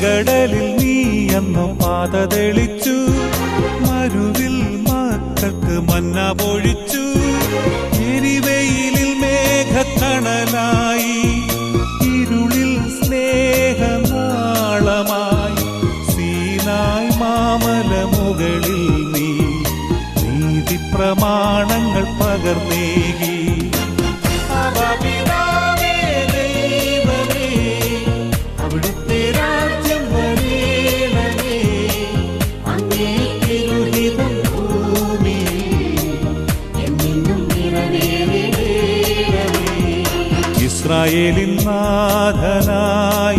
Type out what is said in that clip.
ചെങ്കടലിൽ നീ അന്നു പാത തെളിച്ചു, മരുവിൽ മക്കൾക്ക് മന്ന പൊഴിച്ചു. എരിവെയിലിൽ മേഘത്തണലായി, ഇരുളിൽ സ്നേഹനാളമായി. സീനായ് മാമലമുകളിൽ നീ നീതി പ്രമാണങ്ങൾ പകർന്നേകി. അവിടുത്തെ രാജ്യം വരേണമേ, അങ്ങേ തിരുഹിതം ഭൂമിയിൽ എന്നെന്നും നിറവേറണമേ. ഇസ്രായേലിൻ നാഥനായ